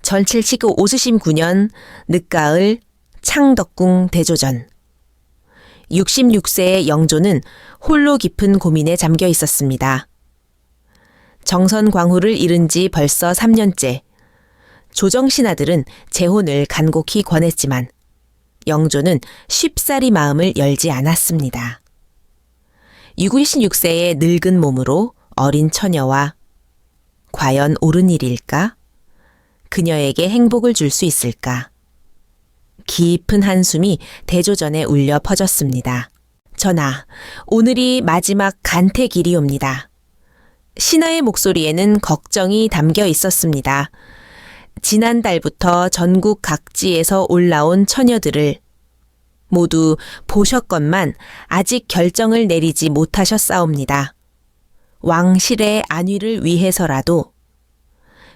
전칠치구 오수심 9년 늦가을 창덕궁 대조전. 66세의 영조는 홀로 깊은 고민에 잠겨 있었습니다. 정선광후를 잃은 지 벌써 3년째. 조정신하들은 재혼을 간곡히 권했지만 영조는 쉽사리 마음을 열지 않았습니다. 66세의 늙은 몸으로 어린 처녀와 과연 옳은 일일까? 그녀에게 행복을 줄 수 있을까? 깊은 한숨이 대조전에 울려 퍼졌습니다. 전하, 오늘이 마지막 간택일이옵니다. 신하의 목소리에는 걱정이 담겨 있었습니다. 지난달부터 전국 각지에서 올라온 처녀들을 모두 보셨건만 아직 결정을 내리지 못하셨사옵니다. 왕실의 안위를 위해서라도.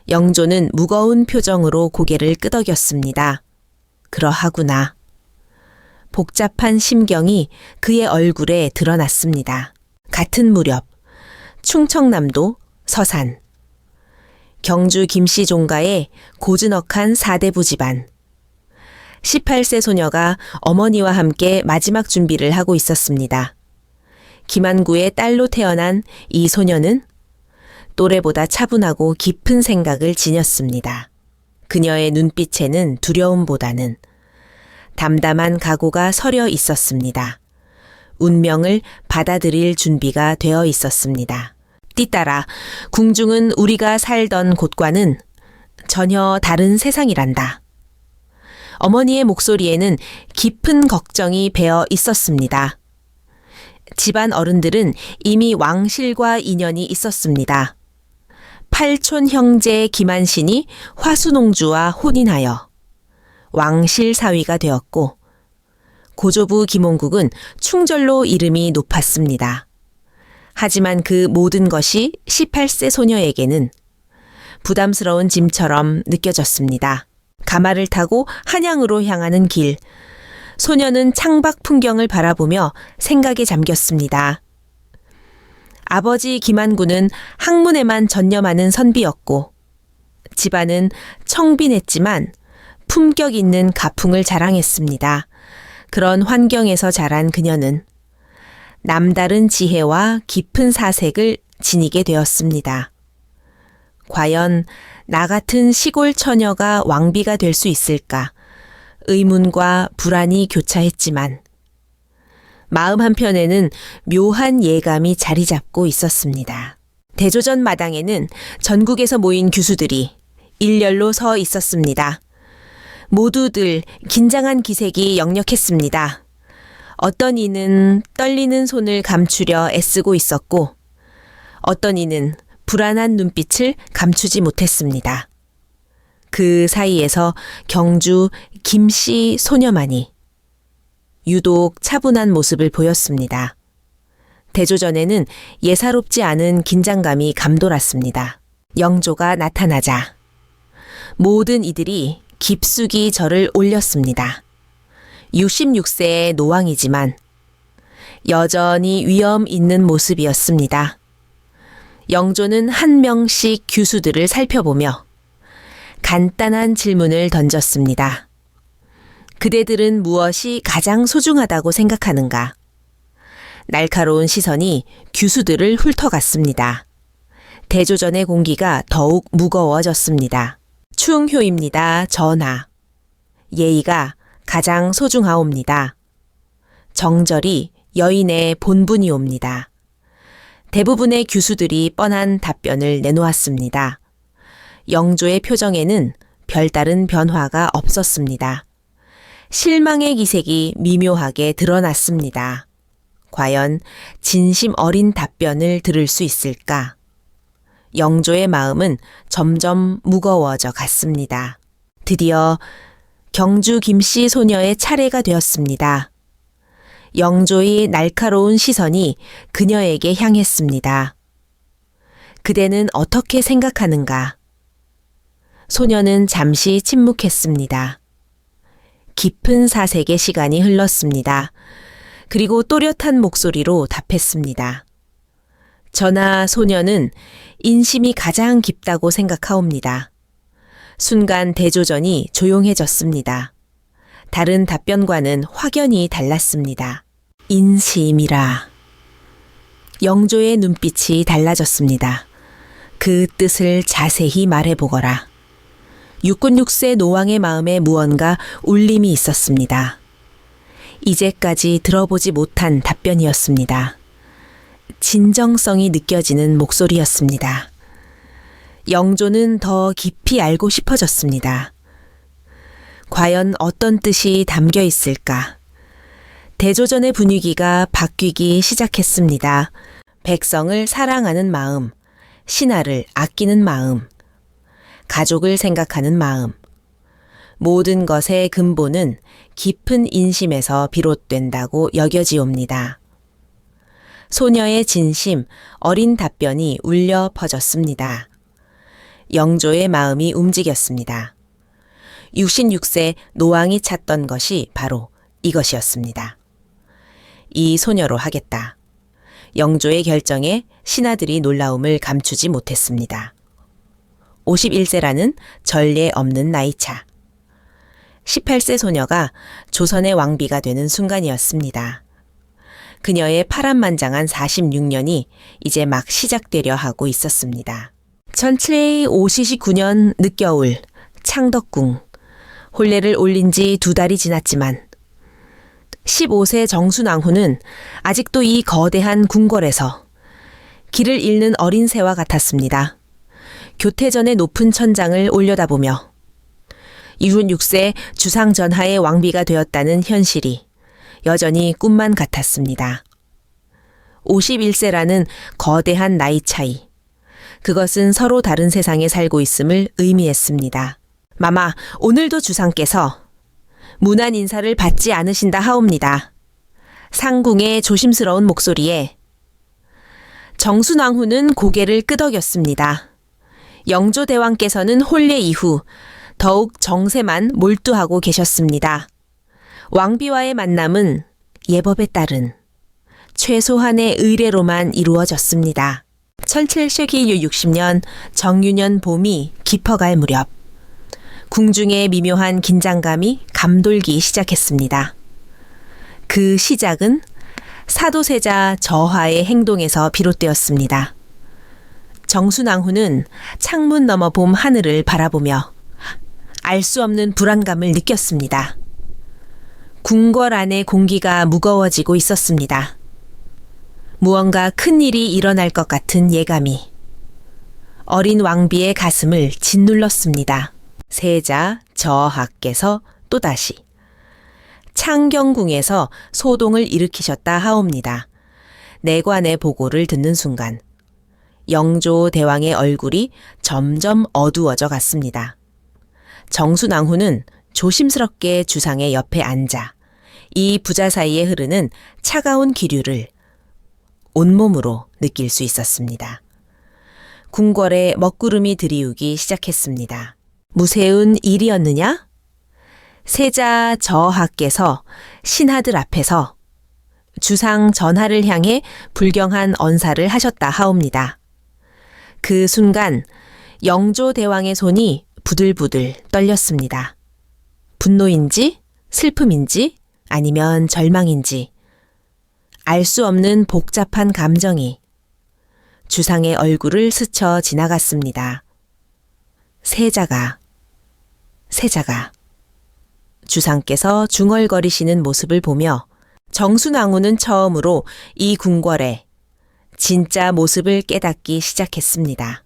영조는 무거운 표정으로 고개를 끄덕였습니다. 그러하구나. 복잡한 심경이 그의 얼굴에 드러났습니다. 같은 무렵 충청남도 서산 경주 김씨 종가의 고즈넉한 사대부 집안. 18세 소녀가 어머니와 함께 마지막 준비를 하고 있었습니다. 김안구의 딸로 태어난 이 소녀는 또래보다 차분하고 깊은 생각을 지녔습니다. 그녀의 눈빛에는 두려움보다는 담담한 각오가 서려 있었습니다. 운명을 받아들일 준비가 되어 있었습니다. 띠따라, 궁중은 우리가 살던 곳과는 전혀 다른 세상이란다. 어머니의 목소리에는 깊은 걱정이 배어 있었습니다. 집안 어른들은 이미 왕실과 인연이 있었습니다. 팔촌 형제 김한신이 화순옹주와 혼인하여 왕실 사위가 되었고 고조부 김홍국은 충절로 이름이 높았습니다. 하지만 그 모든 것이 18세 소녀에게는 부담스러운 짐처럼 느껴졌습니다. 가마를 타고 한양으로 향하는 길. 소녀는 창밖 풍경을 바라보며 생각에 잠겼습니다. 아버지 김안구는 학문에만 전념하는 선비였고 집안은 청빈했지만 품격 있는 가풍을 자랑했습니다. 그런 환경에서 자란 그녀는 남다른 지혜와 깊은 사색을 지니게 되었습니다. 과연 나 같은 시골 처녀가 왕비가 될 수 있을까? 의문과 불안이 교차했지만 마음 한편에는 묘한 예감이 자리 잡고 있었습니다. 대조전 마당에는 전국에서 모인 규수들이 일렬로 서 있었습니다. 모두들 긴장한 기색이 역력했습니다. 어떤 이는 떨리는 손을 감추려 애쓰고 있었고 어떤 이는 불안한 눈빛을 감추지 못했습니다. 그 사이에서 경주 김씨 소녀만이 유독 차분한 모습을 보였습니다. 대조전에는 예사롭지 않은 긴장감이 감돌았습니다. 영조가 나타나자 모든 이들이 깊숙이 절을 올렸습니다. 66세의 노왕이지만 여전히 위엄 있는 모습이었습니다. 영조는 한 명씩 규수들을 살펴보며 간단한 질문을 던졌습니다. 그대들은 무엇이 가장 소중하다고 생각하는가? 날카로운 시선이 규수들을 훑어갔습니다. 대조전의 공기가 더욱 무거워졌습니다. 충효입니다, 전하. 예의가 가장 소중하옵니다. 정절이 여인의 본분이옵니다. 대부분의 규수들이 뻔한 답변을 내놓았습니다. 영조의 표정에는 별다른 변화가 없었습니다. 실망의 기색이 미묘하게 드러났습니다. 과연 진심 어린 답변을 들을 수 있을까? 영조의 마음은 점점 무거워져 갔습니다. 드디어 경주 김씨 소녀의 차례가 되었습니다. 영조의 날카로운 시선이 그녀에게 향했습니다. 그대는 어떻게 생각하는가? 소녀는 잠시 침묵했습니다. 깊은 사색의 시간이 흘렀습니다. 그리고 또렷한 목소리로 답했습니다. 전하, 소녀는 인심이 가장 깊다고 생각하옵니다. 순간 대조전이 조용해졌습니다. 다른 답변과는 확연히 달랐습니다. 인심이라. 영조의 눈빛이 달라졌습니다. 그 뜻을 자세히 말해보거라. 육군 6세 노왕의 마음에 무언가 울림이 있었습니다. 이제까지 들어보지 못한 답변이었습니다. 진정성이 느껴지는 목소리였습니다. 영조는 더 깊이 알고 싶어졌습니다. 과연 어떤 뜻이 담겨 있을까? 대조전의 분위기가 바뀌기 시작했습니다. 백성을 사랑하는 마음, 신하를 아끼는 마음, 가족을 생각하는 마음. 모든 것의 근본은 깊은 인심에서 비롯된다고 여겨지옵니다. 소녀의 진심, 어린 답변이 울려 퍼졌습니다. 영조의 마음이 움직였습니다. 66세 노왕이 찾던 것이 바로 이것이었습니다. 이 소녀로 하겠다. 영조의 결정에 신하들이 놀라움을 감추지 못했습니다. 51세라는 전례 없는 나이차. 18세 소녀가 조선의 왕비가 되는 순간이었습니다. 그녀의 파란만장한 46년이 이제 막 시작되려 하고 있었습니다. 1759년 늦겨울 창덕궁. 혼례를 올린 지 2달이 지났지만 15세 정순왕후는 아직도 이 거대한 궁궐에서 길을 잃는 어린 새와 같았습니다. 교태전의 높은 천장을 올려다보며 66세 주상전하의 왕비가 되었다는 현실이 여전히 꿈만 같았습니다. 51세라는 거대한 나이 차이. 그것은 서로 다른 세상에 살고 있음을 의미했습니다. 마마, 오늘도 주상께서 무난 인사를 받지 않으신다 하옵니다. 상궁의 조심스러운 목소리에 정순왕후는 고개를 끄덕였습니다. 영조대왕께서는 혼례 이후 더욱 정세만 몰두하고 계셨습니다. 왕비와의 만남은 예법에 따른 최소한의 의례로만 이루어졌습니다. 1760년 정유년 봄이 깊어갈 무렵 궁중의 미묘한 긴장감이 감돌기 시작했습니다. 그 시작은 사도세자 저하의 행동에서 비롯되었습니다. 정순왕후는 창문 너머 봄 하늘을 바라보며 알 수 없는 불안감을 느꼈습니다. 궁궐 안의 공기가 무거워지고 있었습니다. 무언가 큰 일이 일어날 것 같은 예감이 어린 왕비의 가슴을 짓눌렀습니다. 세자 저하께서 또다시 창경궁에서 소동을 일으키셨다 하옵니다. 내관의 보고를 듣는 순간 영조 대왕의 얼굴이 점점 어두워져 갔습니다. 정순왕후는 조심스럽게 주상의 옆에 앉아 이 부자 사이에 흐르는 차가운 기류를 온몸으로 느낄 수 있었습니다. 궁궐에 먹구름이 들이우기 시작했습니다. 무세운 일이었느냐? 세자 저하께서 신하들 앞에서 주상 전하를 향해 불경한 언사를 하셨다 하옵니다. 그 순간 영조 대왕의 손이 부들부들 떨렸습니다. 분노인지 슬픔인지 아니면 절망인지 알 수 없는 복잡한 감정이 주상의 얼굴을 스쳐 지나갔습니다. 세자가 주상께서 중얼거리시는 모습을 보며 정순왕후는 처음으로 이 궁궐의 진짜 모습을 깨닫기 시작했습니다.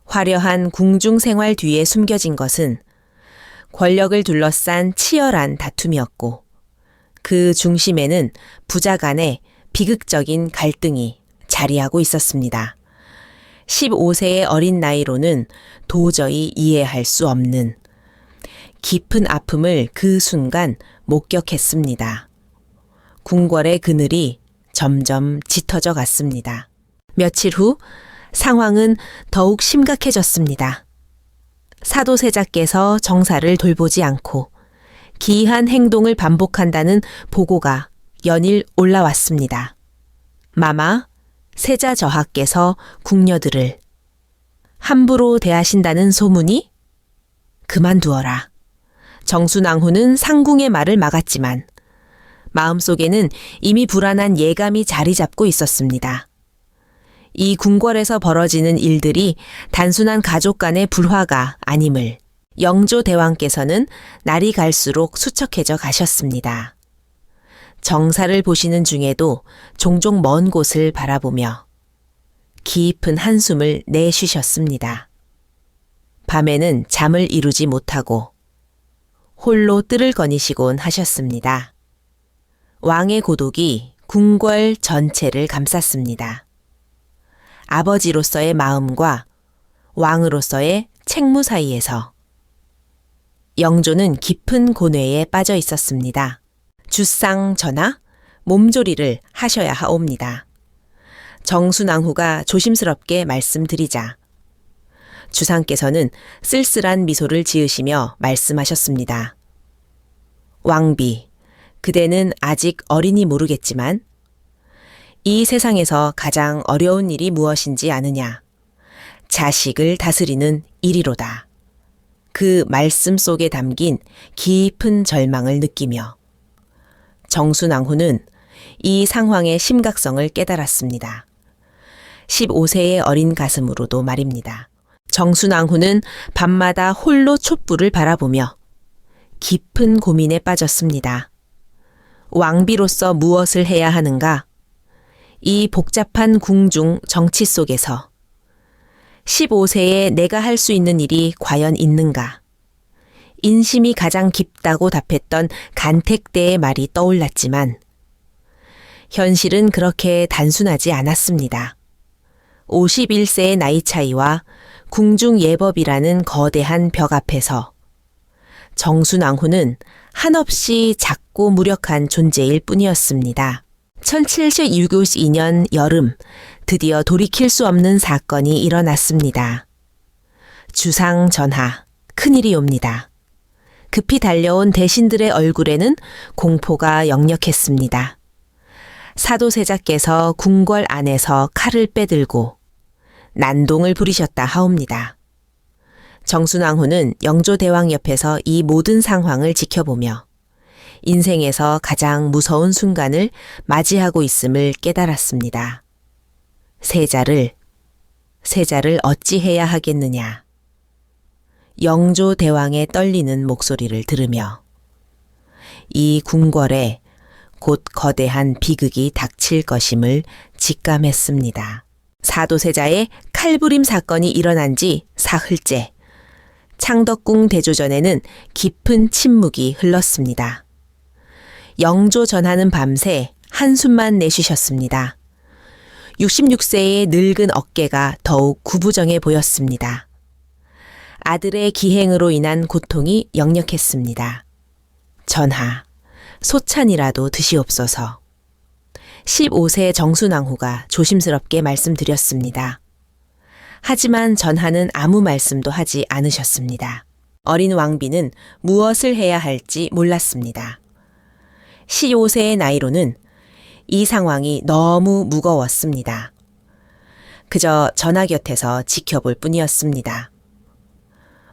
화려한 궁중 생활 뒤에 숨겨진 것은 권력을 둘러싼 치열한 다툼이었고 그 중심에는 부자 간의 비극적인 갈등이 자리하고 있었습니다. 15세의 어린 나이로는 도저히 이해할 수 없는 깊은 아픔을 그 순간 목격했습니다. 궁궐의 그늘이 점점 짙어져 갔습니다. 며칠 후 상황은 더욱 심각해졌습니다. 사도세자께서 정사를 돌보지 않고 기이한 행동을 반복한다는 보고가 연일 올라왔습니다. 마마, 세자 저하께서 궁녀들을 함부로 대하신다는 소문이 그만두어라. 정순왕후는 상궁의 말을 막았지만 마음속에는 이미 불안한 예감이 자리 잡고 있었습니다. 이 궁궐에서 벌어지는 일들이 단순한 가족 간의 불화가 아님을 영조 대왕께서는 날이 갈수록 수척해져 가셨습니다. 정사를 보시는 중에도 종종 먼 곳을 바라보며 깊은 한숨을 내쉬셨습니다. 밤에는 잠을 이루지 못하고 홀로 뜰을 거니시곤 하셨습니다. 왕의 고독이 궁궐 전체를 감쌌습니다. 아버지로서의 마음과 왕으로서의 책무 사이에서 영조는 깊은 고뇌에 빠져 있었습니다. 주상 전하, 몸조리를 하셔야 하옵니다. 정순왕후가 조심스럽게 말씀드리자 주상께서는 쓸쓸한 미소를 지으시며 말씀하셨습니다. 왕비, 그대는 아직 어리니 모르겠지만 이 세상에서 가장 어려운 일이 무엇인지 아느냐? 자식을 다스리는 일이로다. 그 말씀 속에 담긴 깊은 절망을 느끼며 정순왕후는 이 상황의 심각성을 깨달았습니다. 15세의 어린 가슴으로도 말입니다. 정순왕후는 밤마다 홀로 촛불을 바라보며 깊은 고민에 빠졌습니다. 왕비로서 무엇을 해야 하는가? 이 복잡한 궁중 정치 속에서 15세에 내가 할 수 있는 일이 과연 있는가? 인심이 가장 깊다고 답했던 간택대의 말이 떠올랐지만 현실은 그렇게 단순하지 않았습니다. 51세의 나이 차이와 궁중 예법이라는 거대한 벽 앞에서 정순왕후는 한없이 작고 무력한 존재일 뿐이었습니다. 1762년 여름 드디어 돌이킬 수 없는 사건이 일어났습니다. 주상 전하, 큰일이 옵니다. 급히 달려온 대신들의 얼굴에는 공포가 역력했습니다. 사도세자께서 궁궐 안에서 칼을 빼들고 난동을 부리셨다 하옵니다. 정순왕후는 영조대왕 옆에서 이 모든 상황을 지켜보며 인생에서 가장 무서운 순간을 맞이하고 있음을 깨달았습니다. 세자를 어찌해야 하겠느냐. 영조대왕의 떨리는 목소리를 들으며 이 궁궐에 곧 거대한 비극이 닥칠 것임을 직감했습니다. 사도세자의 칼부림 사건이 일어난 지 사흘째, 창덕궁 대조전에는 깊은 침묵이 흘렀습니다. 영조 전하는 밤새 한숨만 내쉬셨습니다. 66세의 늙은 어깨가 더욱 구부정해 보였습니다. 아들의 기행으로 인한 고통이 역력했습니다. 전하, 소찬이라도 드시옵소서. 15세 정순왕후가 조심스럽게 말씀드렸습니다. 하지만 전하는 아무 말씀도 하지 않으셨습니다. 어린 왕비는 무엇을 해야 할지 몰랐습니다. 15세의 나이로는 이 상황이 너무 무거웠습니다. 그저 전하 곁에서 지켜볼 뿐이었습니다.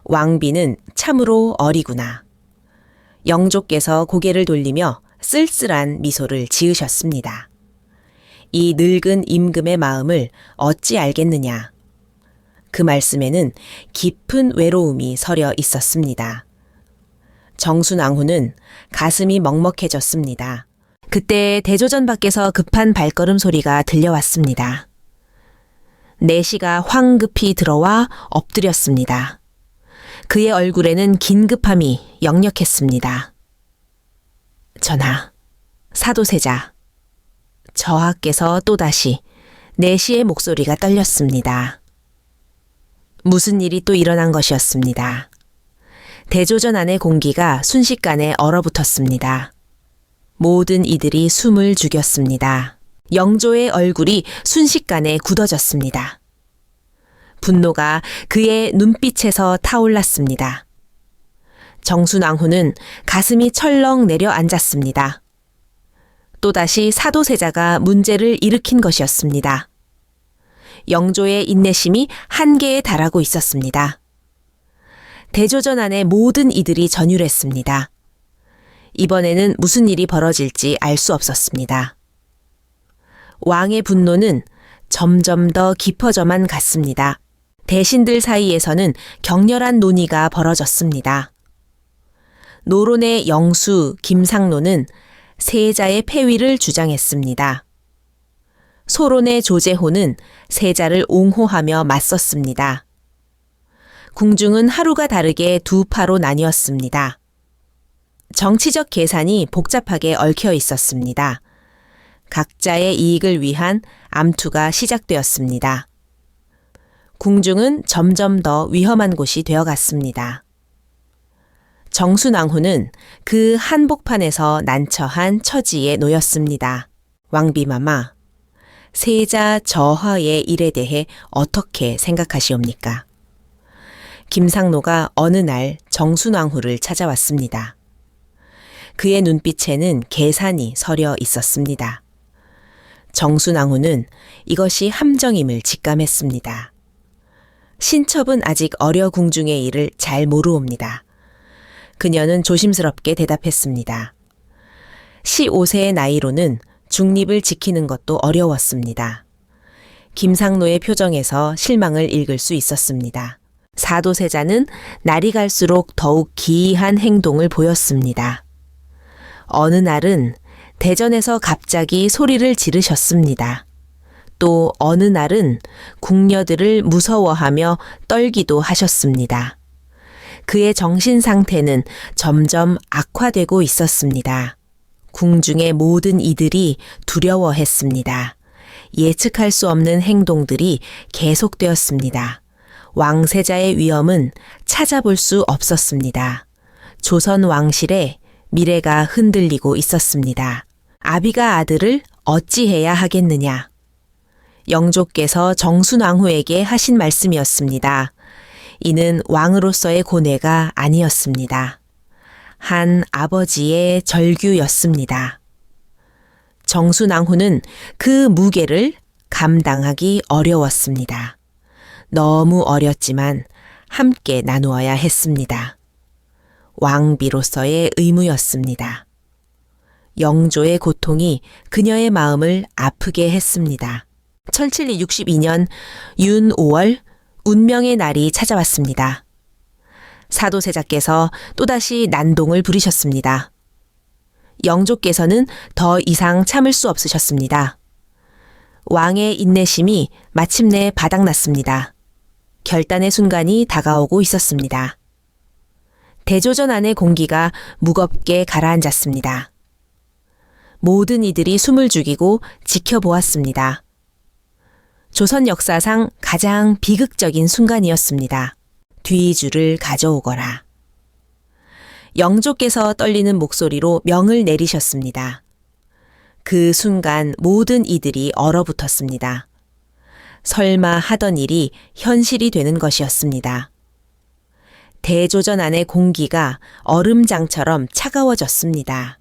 왕비는 참으로 어리구나. 영조께서 고개를 돌리며 쓸쓸한 미소를 지으셨습니다. 이 늙은 임금의 마음을 어찌 알겠느냐. 그 말씀에는 깊은 외로움이 서려 있었습니다. 정순왕후는 가슴이 먹먹해졌습니다. 그때 대조전 밖에서 급한 발걸음 소리가 들려왔습니다. 내시가 황급히 들어와 엎드렸습니다. 그의 얼굴에는 긴급함이 역력했습니다. 전하, 사도세자, 저하께서 또다시 내시의 목소리가 떨렸습니다. 무슨 일이 또 일어난 것이었습니다. 대조전 안의 공기가 순식간에 얼어붙었습니다. 모든 이들이 숨을 죽였습니다. 영조의 얼굴이 순식간에 굳어졌습니다. 분노가 그의 눈빛에서 타올랐습니다. 정순왕후는 가슴이 철렁 내려앉았습니다. 또다시 사도세자가 문제를 일으킨 것이었습니다. 영조의 인내심이 한계에 달하고 있었습니다. 대조전 안의 모든 이들이 전율했습니다. 이번에는 무슨 일이 벌어질지 알 수 없었습니다. 왕의 분노는 점점 더 깊어져만 갔습니다. 대신들 사이에서는 격렬한 논의가 벌어졌습니다. 노론의 영수 김상노는 세자의 폐위를 주장했습니다. 소론의 조재호는 세자를 옹호하며 맞섰습니다. 궁중은 하루가 다르게 두 파로 나뉘었습니다. 정치적 계산이 복잡하게 얽혀 있었습니다. 각자의 이익을 위한 암투가 시작되었습니다. 궁중은 점점 더 위험한 곳이 되어갔습니다. 정순왕후는 그 한복판에서 난처한 처지에 놓였습니다. 왕비마마, 세자 저하의 일에 대해 어떻게 생각하시옵니까? 김상노가 어느 날 정순왕후를 찾아왔습니다. 그의 눈빛에는 계산이 서려 있었습니다. 정순왕후는 이것이 함정임을 직감했습니다. 신첩은 아직 어려 궁중의 일을 잘 모르옵니다. 그녀는 조심스럽게 대답했습니다. 15세의 나이로는 중립을 지키는 것도 어려웠습니다. 김상노의 표정에서 실망을 읽을 수 있었습니다. 사도세자는 날이 갈수록 더욱 기이한 행동을 보였습니다. 어느 날은 대전에서 갑자기 소리를 지르셨습니다. 또 어느 날은 궁녀들을 무서워하며 떨기도 하셨습니다. 그의 정신 상태는 점점 악화되고 있었습니다. 궁중의 모든 이들이 두려워했습니다. 예측할 수 없는 행동들이 계속되었습니다. 왕세자의 위엄은 찾아볼 수 없었습니다. 조선 왕실에 미래가 흔들리고 있었습니다. 아비가 아들을 어찌해야 하겠느냐. 영조께서 정순왕후에게 하신 말씀이었습니다. 이는 왕으로서의 고뇌가 아니었습니다. 한 아버지의 절규였습니다. 정순왕후는 그 무게를 감당하기 어려웠습니다. 너무 어렸지만 함께 나누어야 했습니다. 왕비로서의 의무였습니다. 영조의 고통이 그녀의 마음을 아프게 했습니다. 철칠리 62년 윤 5월 운명의 날이 찾아왔습니다. 사도세자께서 또다시 난동을 부리셨습니다. 영조께서는 더 이상 참을 수 없으셨습니다. 왕의 인내심이 마침내 바닥났습니다. 결단의 순간이 다가오고 있었습니다. 대조전 안의 공기가 무겁게 가라앉았습니다. 모든 이들이 숨을 죽이고 지켜보았습니다. 조선 역사상 가장 비극적인 순간이었습니다. 뒤줄을 가져오거라. 영조께서 떨리는 목소리로 명을 내리셨습니다. 그 순간 모든 이들이 얼어붙었습니다. 설마 하던 일이 현실이 되는 것이었습니다. 대조전 안의 공기가 얼음장처럼 차가워졌습니다.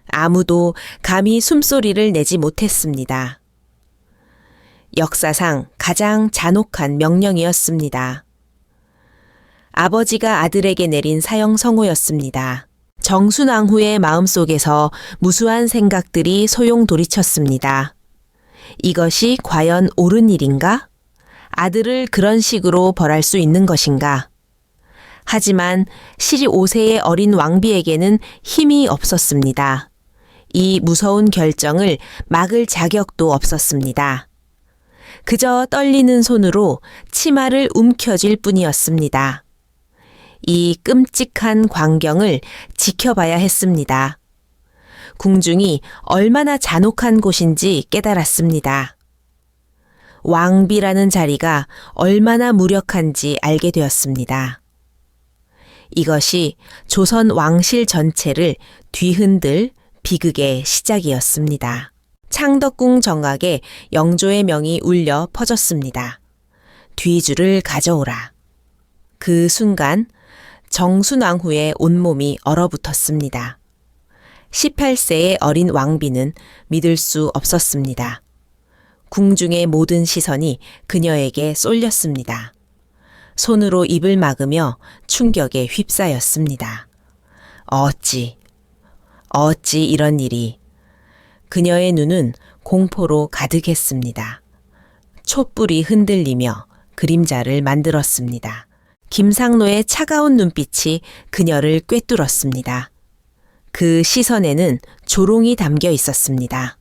아무도 감히 숨소리를 내지 못했습니다. 역사상 가장 잔혹한 명령이었습니다. 아버지가 아들에게 내린 사형 선고였습니다. 정순왕후의 마음속에서 무수한 생각들이 소용돌이쳤습니다. 이것이 과연 옳은 일인가? 아들을 그런 식으로 벌할 수 있는 것인가? 하지만 15세의 어린 왕비에게는 힘이 없었습니다. 이 무서운 결정을 막을 자격도 없었습니다. 그저 떨리는 손으로 치마를 움켜쥘 뿐이었습니다. 이 끔찍한 광경을 지켜봐야 했습니다. 궁중이 얼마나 잔혹한 곳인지 깨달았습니다. 왕비라는 자리가 얼마나 무력한지 알게 되었습니다. 이것이 조선 왕실 전체를 뒤흔들 비극의 시작이었습니다. 창덕궁 정각에 영조의 명이 울려 퍼졌습니다. 뒤줄을 가져오라. 그 순간 정순왕후의 온몸이 얼어붙었습니다. 18세의 어린 왕비는 믿을 수 없었습니다. 궁중의 모든 시선이 그녀에게 쏠렸습니다. 손으로 입을 막으며 충격에 휩싸였습니다. 어찌 이런 일이. 그녀의 눈은 공포로 가득했습니다. 촛불이 흔들리며 그림자를 만들었습니다. 김상로의 차가운 눈빛이 그녀를 꿰뚫었습니다. 그 시선에는 조롱이 담겨 있었습니다.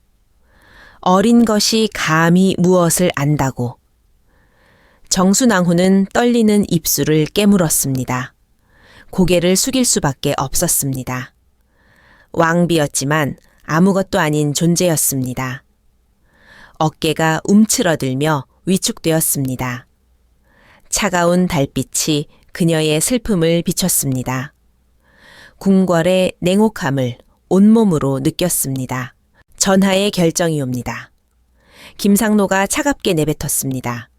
어린 것이 감히 무엇을 안다고. 정순왕후는 떨리는 입술을 깨물었습니다. 고개를 숙일 수밖에 없었습니다. 왕비였지만 아무것도 아닌 존재였습니다. 어깨가 움츠러들며 위축되었습니다. 차가운 달빛이 그녀의 슬픔을 비췄습니다. 궁궐의 냉혹함을 온몸으로 느꼈습니다. 전하의 결정이옵니다. 김상로가 차갑게 내뱉었습니다.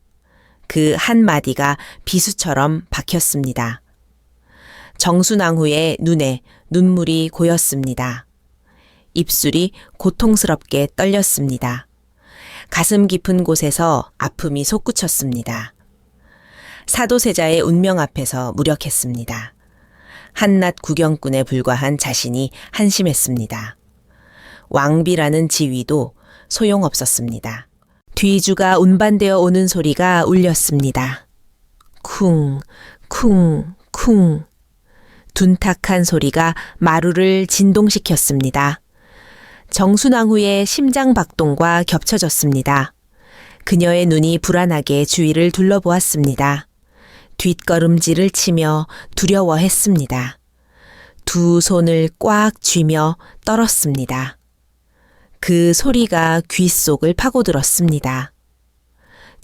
그 한마디가 비수처럼 박혔습니다. 정순왕후의 눈에 눈물이 고였습니다. 입술이 고통스럽게 떨렸습니다. 가슴 깊은 곳에서 아픔이 솟구쳤습니다. 사도세자의 운명 앞에서 무력했습니다. 한낱 구경꾼에 불과한 자신이 한심했습니다. 왕비라는 지위도 소용없었습니다. 뒤주가 운반되어 오는 소리가 울렸습니다. 쿵, 쿵, 쿵. 둔탁한 소리가 마루를 진동시켰습니다. 정순왕후의 심장 박동과 겹쳐졌습니다. 그녀의 눈이 불안하게 주위를 둘러보았습니다. 뒷걸음질을 치며 두려워했습니다. 두 손을 꽉 쥐며 떨었습니다. 그 소리가 귀 속을 파고들었습니다.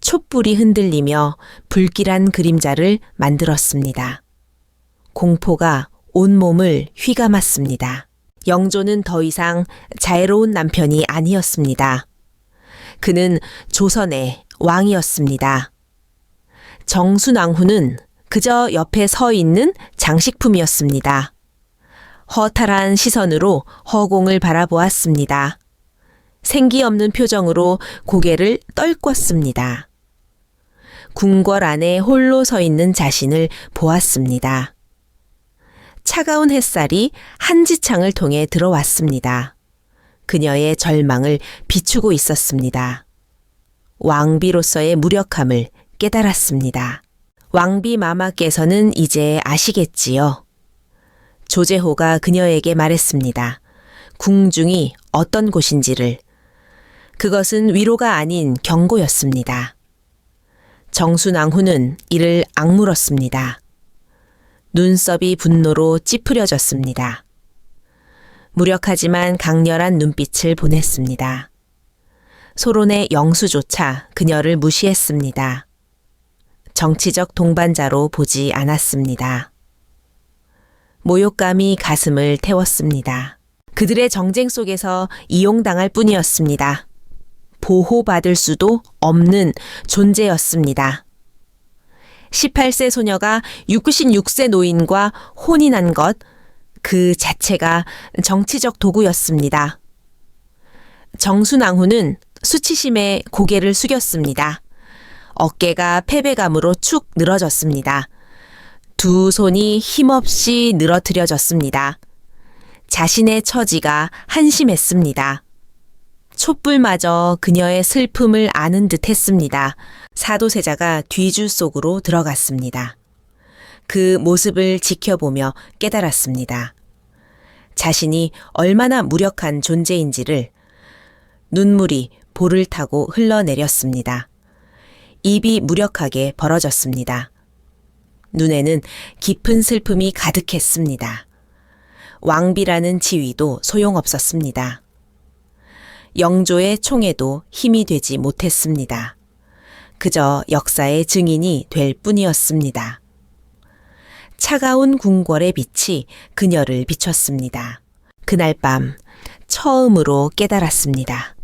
촛불이 흔들리며 불길한 그림자를 만들었습니다. 공포가 온몸을 휘감았습니다. 영조는 더 이상 자애로운 남편이 아니었습니다. 그는 조선의 왕이었습니다. 정순왕후는 그저 옆에 서 있는 장식품이었습니다. 허탈한 시선으로 허공을 바라보았습니다. 생기 없는 표정으로 고개를 떨궜습니다. 궁궐 안에 홀로 서 있는 자신을 보았습니다. 차가운 햇살이 한지창을 통해 들어왔습니다. 그녀의 절망을 비추고 있었습니다. 왕비로서의 무력함을 깨달았습니다. 왕비 마마께서는 이제 아시겠지요. 조제호가 그녀에게 말했습니다. 궁중이 어떤 곳인지를. 그것은 위로가 아닌 경고였습니다. 정순왕후는 이를 악물었습니다. 눈썹이 분노로 찌푸려졌습니다. 무력하지만 강렬한 눈빛을 보냈습니다. 소론의 영수조차 그녀를 무시했습니다. 정치적 동반자로 보지 않았습니다. 모욕감이 가슴을 태웠습니다. 그들의 정쟁 속에서 이용당할 뿐이었습니다. 보호받을 수도 없는 존재였습니다. 18세 소녀가 66세 노인과 혼인한 것, 그 자체가 정치적 도구였습니다. 정순왕후는 수치심에 고개를 숙였습니다. 어깨가 패배감으로 축 늘어졌습니다. 두 손이 힘없이 늘어뜨려졌습니다. 자신의 처지가 한심했습니다. 촛불마저 그녀의 슬픔을 아는 듯 했습니다. 사도세자가 뒤주 속으로 들어갔습니다. 그 모습을 지켜보며 깨달았습니다. 자신이 얼마나 무력한 존재인지를. 눈물이 볼을 타고 흘러내렸습니다. 입이 무력하게 벌어졌습니다. 눈에는 깊은 슬픔이 가득했습니다. 왕비라는 지위도 소용없었습니다. 영조의 총에도 힘이 되지 못했습니다. 그저 역사의 증인이 될 뿐이었습니다. 차가운 궁궐의 빛이 그녀를 비췄습니다. 그날 밤 처음으로 깨달았습니다.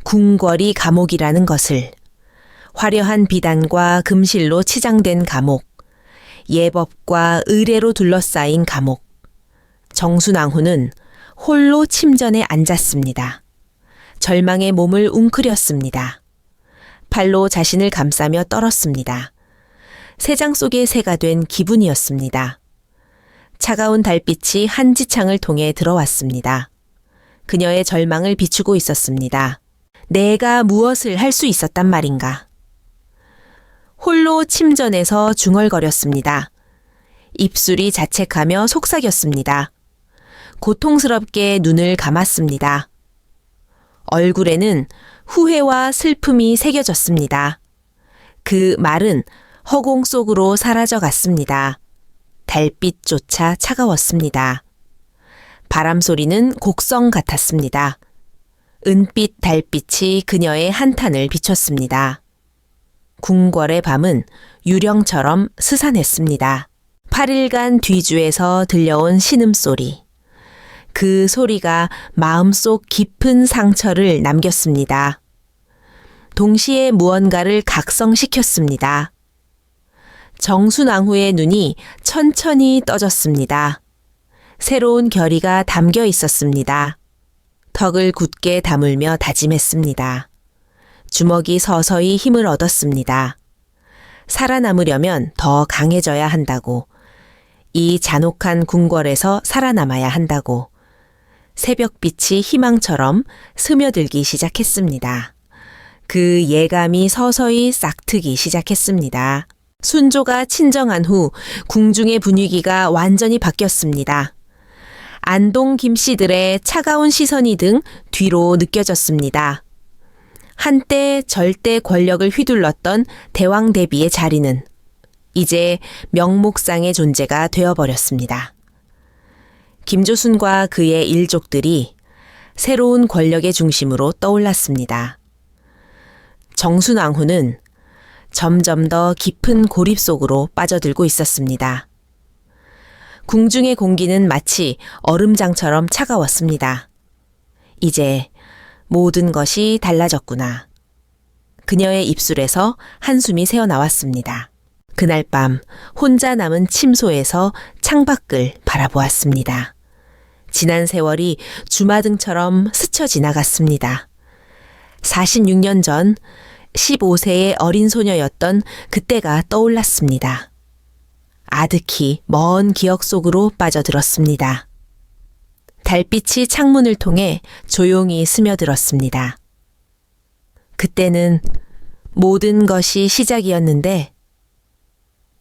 궁궐이 감옥이라는 것을. 화려한 비단과 금실로 치장된 감옥, 예법과 의례로 둘러싸인 감옥. 정순왕후는 홀로 침전에 앉았습니다. 절망의 몸을 웅크렸습니다. 팔로 자신을 감싸며 떨었습니다. 새장 속의 새가 된 기분이었습니다. 차가운 달빛이 한지창을 통해 들어왔습니다. 그녀의 절망을 비추고 있었습니다. 내가 무엇을 할 수 있었단 말인가. 홀로 침전에서 중얼거렸습니다. 입술이 자책하며 속삭였습니다. 고통스럽게 눈을 감았습니다. 얼굴에는 후회와 슬픔이 새겨졌습니다. 그 말은 허공 속으로 사라져 갔습니다. 달빛조차 차가웠습니다. 바람 소리는 곡성 같았습니다. 은빛 달빛이 그녀의 한탄을 비췄습니다. 궁궐의 밤은 유령처럼 스산했습니다. 8일간 뒤주에서 들려온 신음소리. 그 소리가 마음속 깊은 상처를 남겼습니다. 동시에 무언가를 각성시켰습니다. 정순왕후의 눈이 천천히 떠졌습니다. 새로운 결의가 담겨 있었습니다. 턱을 굳게 다물며 다짐했습니다. 주먹이 서서히 힘을 얻었습니다. 살아남으려면 더 강해져야 한다고. 이 잔혹한 궁궐에서 살아남아야 한다고. 새벽빛이 희망처럼 스며들기 시작했습니다. 그 예감이 서서히 싹트기 시작했습니다. 순조가 친정한 후 궁중의 분위기가 완전히 바뀌었습니다. 안동 김씨들의 차가운 시선이 등 뒤로 느껴졌습니다. 한때 절대 권력을 휘둘렀던 대왕 대비의 자리는 이제 명목상의 존재가 되어버렸습니다. 김조순과 그의 일족들이 새로운 권력의 중심으로 떠올랐습니다. 정순왕후는 점점 더 깊은 고립 속으로 빠져들고 있었습니다. 궁중의 공기는 마치 얼음장처럼 차가웠습니다. 이제 모든 것이 달라졌구나. 그녀의 입술에서 한숨이 새어나왔습니다. 그날 밤 혼자 남은 침소에서 창밖을 바라보았습니다. 지난 세월이 주마등처럼 스쳐 지나갔습니다. 46년 전 15세의 어린 소녀였던 그때가 떠올랐습니다. 아득히 먼 기억 속으로 빠져들었습니다. 달빛이 창문을 통해 조용히 스며들었습니다. 그때는 모든 것이 시작이었는데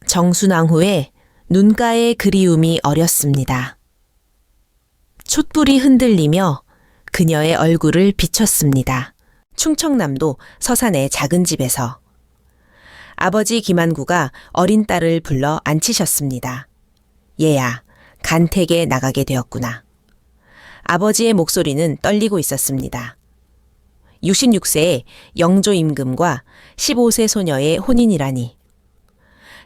정순왕후의 눈가의 그리움이 어렸습니다. 촛불이 흔들리며 그녀의 얼굴을 비췄습니다. 충청남도 서산의 작은 집에서 아버지 김한구가 어린 딸을 불러 앉히셨습니다. 얘야, 간택에 나가게 되었구나. 아버지의 목소리는 떨리고 있었습니다. 66세의 영조 임금과 15세 소녀의 혼인이라니.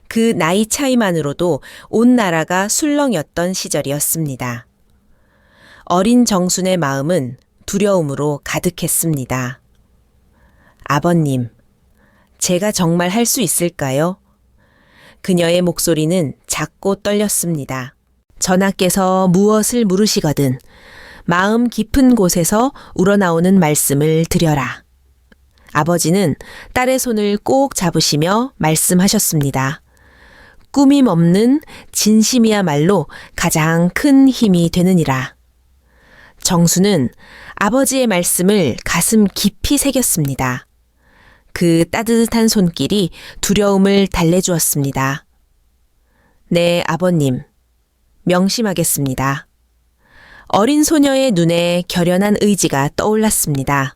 그 나이 차이만으로도 온 나라가 술렁였던 시절이었습니다. 어린 정순의 마음은 두려움으로 가득했습니다. 아버님, 제가 정말 할 수 있을까요? 그녀의 목소리는 작고 떨렸습니다. 전하께서 무엇을 물으시거든 마음 깊은 곳에서 우러나오는 말씀을 드려라. 아버지는 딸의 손을 꼭 잡으시며 말씀하셨습니다. 꾸밈 없는 진심이야말로 가장 큰 힘이 되느니라. 정수는 아버지의 말씀을 가슴 깊이 새겼습니다. 그 따뜻한 손길이 두려움을 달래주었습니다. 네, 아버님. 명심하겠습니다. 어린 소녀의 눈에 결연한 의지가 떠올랐습니다.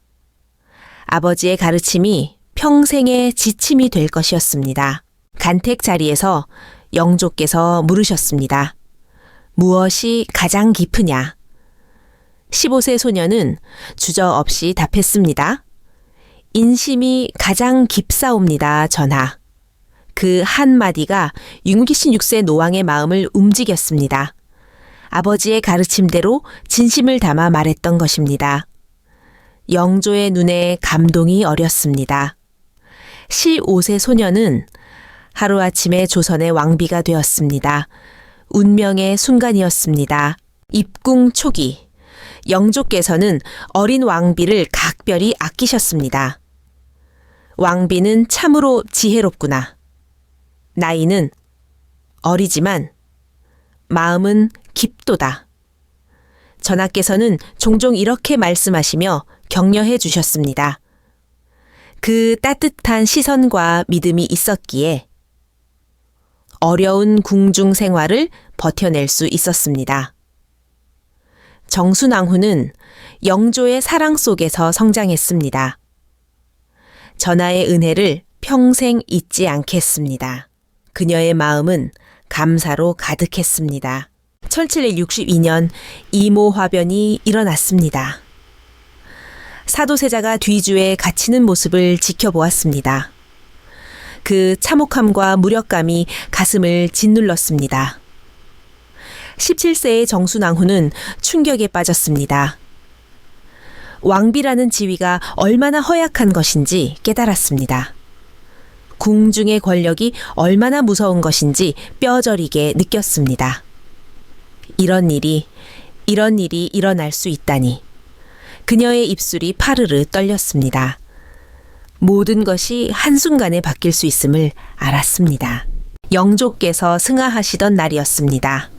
아버지의 가르침이 평생의 지침이 될 것이었습니다. 간택 자리에서 영조께서 물으셨습니다. 무엇이 가장 깊으냐? 15세 소녀는 주저없이 답했습니다. 인심이 가장 깊사옵니다, 전하. 그 한마디가 66세 노왕의 마음을 움직였습니다. 아버지의 가르침대로 진심을 담아 말했던 것입니다. 영조의 눈에 감동이 어렸습니다. 15세 소녀는 하루아침에 조선의 왕비가 되었습니다. 운명의 순간이었습니다. 입궁 초기, 영조께서는 어린 왕비를 각별히 아끼셨습니다. 왕비는 참으로 지혜롭구나. 나이는 어리지만 마음은 깊도다. 전하께서는 종종 이렇게 말씀하시며 격려해 주셨습니다. 그 따뜻한 시선과 믿음이 있었기에 어려운 궁중 생활을 버텨낼 수 있었습니다. 정순왕후는 영조의 사랑 속에서 성장했습니다. 전하의 은혜를 평생 잊지 않겠습니다. 그녀의 마음은 감사로 가득했습니다. 1762년 이모화변이 일어났습니다. 사도세자가 뒤주에 갇히는 모습을 지켜보았습니다. 그 참혹함과 무력감이 가슴을 짓눌렀습니다. 17세의 정순왕후는 충격에 빠졌습니다. 왕비라는 지위가 얼마나 허약한 것인지 깨달았습니다. 궁중의 권력이 얼마나 무서운 것인지 뼈저리게 느꼈습니다. 이런 일이 일어날 수 있다니. 그녀의 입술이 파르르 떨렸습니다. 모든 것이 한순간에 바뀔 수 있음을 알았습니다. 영조께서 승하하시던 날이었습니다.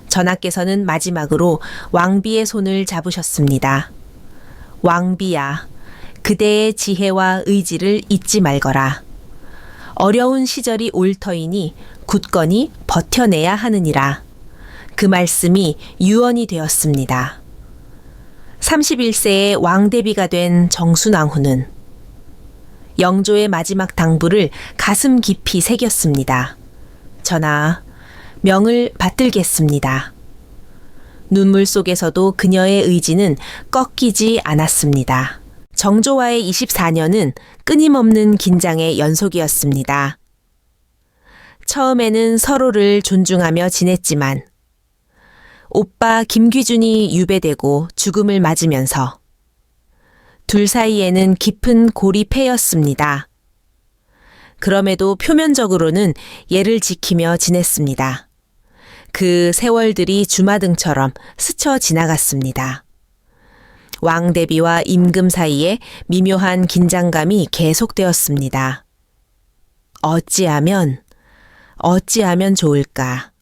전하께서는 마지막으로 왕비의 손을 잡으셨습니다. 왕비야, 그대의 지혜와 의지를 잊지 말거라. 어려운 시절이 올 터이니 굳건히 버텨내야 하느니라. 그 말씀이 유언이 되었습니다. 31세의 왕대비가 된 정순왕후는 영조의 마지막 당부를 가슴 깊이 새겼습니다. 전하, 명을 받들겠습니다. 눈물 속에서도 그녀의 의지는 꺾이지 않았습니다. 정조와의 24년은 끊임없는 긴장의 연속이었습니다. 처음에는 서로를 존중하며 지냈지만 오빠 김귀준이 유배되고 죽음을 맞으면서 둘 사이에는 깊은 고립해였습니다. 그럼에도 표면적으로는 예를 지키며 지냈습니다. 그 세월들이 주마등처럼 스쳐 지나갔습니다. 왕대비와 임금 사이에 미묘한 긴장감이 계속되었습니다. 어찌하면 좋을까.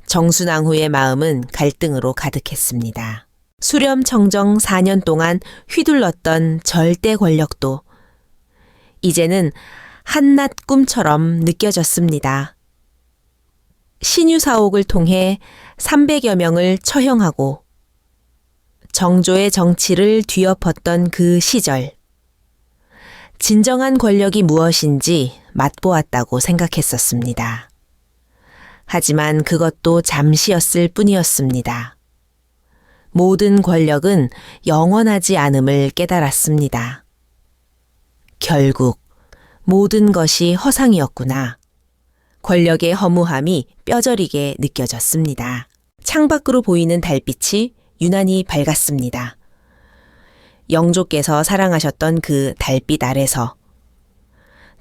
정순왕후의 마음은 갈등으로 가득했습니다. 수렴청정 4년 동안 휘둘렀던 절대 권력도 이제는 한낱 꿈처럼 느껴졌습니다. 신유사옥을 통해 300여 명을 처형하고 정조의 정치를 뒤엎었던 그 시절, 진정한 권력이 무엇인지 맛보았다고 생각했었습니다. 하지만 그것도 잠시였을 뿐이었습니다. 모든 권력은 영원하지 않음을 깨달았습니다. 결국 모든 것이 허상이었구나. 권력의 허무함이 뼈저리게 느껴졌습니다. 창밖으로 보이는 달빛이 유난히 밝았습니다. 영조께서 사랑하셨던 그 달빛 아래서